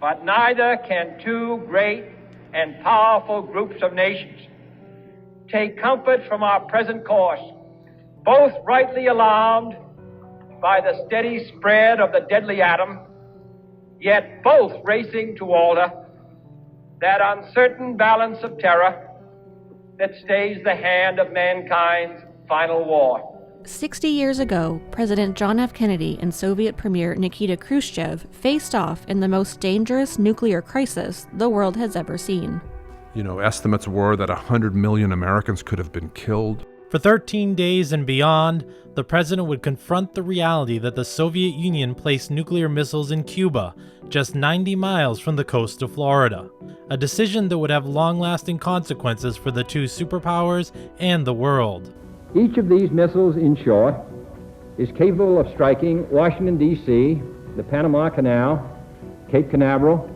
But neither can two great and powerful groups of nations take comfort from our present course, both rightly alarmed by the steady spread of the deadly atom, yet both racing to alter that uncertain balance of terror that stays the hand of mankind's final war. 60 years ago, President John F. Kennedy and Soviet Premier Nikita Khrushchev faced off in the most dangerous nuclear crisis the world has ever seen. Estimates were that 100 million Americans could have been killed. For 13 days and beyond, the president would confront the reality that the Soviet Union placed nuclear missiles in Cuba, just 90 miles from the coast of Florida, a decision that would have long-lasting consequences for the two superpowers and the world. Each of these missiles, in short, is capable of striking Washington, D.C., the Panama Canal, Cape Canaveral,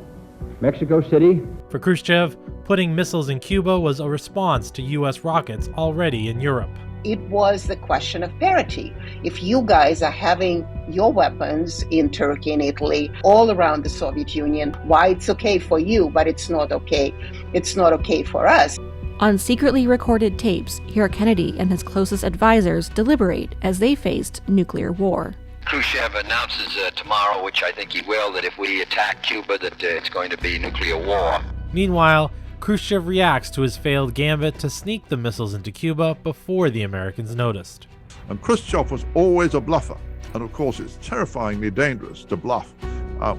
Mexico City. For Khrushchev, putting missiles in Cuba was a response to U.S. rockets already in Europe. It was the question of parity. If you guys are having your weapons in Turkey and Italy, all around the Soviet Union, why it's okay for you, but it's not okay for us. On secretly recorded tapes, hear Kennedy and his closest advisors deliberate as they faced nuclear war. Khrushchev announces tomorrow, which I think he will, that if we attack Cuba, that it's going to be nuclear war. Meanwhile, Khrushchev reacts to his failed Gambit to sneak the missiles into Cuba before the Americans noticed. And Khrushchev was always a bluffer. And of course, it's terrifyingly dangerous to bluff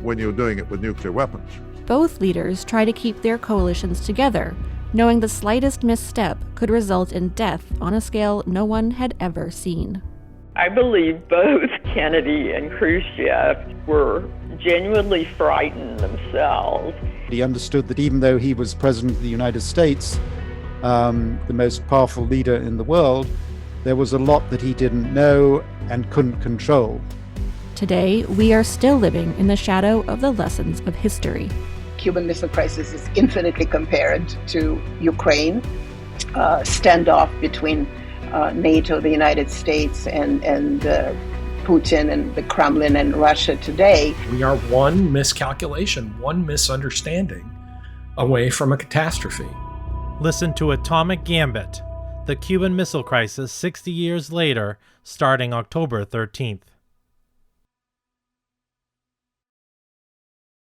when you're doing it with nuclear weapons. Both leaders try to keep their coalitions together, knowing the slightest misstep could result in death on a scale no one had ever seen. I believe both Kennedy and Khrushchev were genuinely frightened themselves. He understood that even though he was president of the United States, the most powerful leader in the world, there was a lot that he didn't know and couldn't control. Today, we are still living in the shadow of the lessons of history. Cuban Missile Crisis is infinitely compared to Ukraine, standoff between NATO, the United States, and Putin and the Kremlin and Russia today. We are one miscalculation, one misunderstanding away from a catastrophe. Listen to Atomic Gambit, the Cuban Missile Crisis 60 years later, starting October 13th.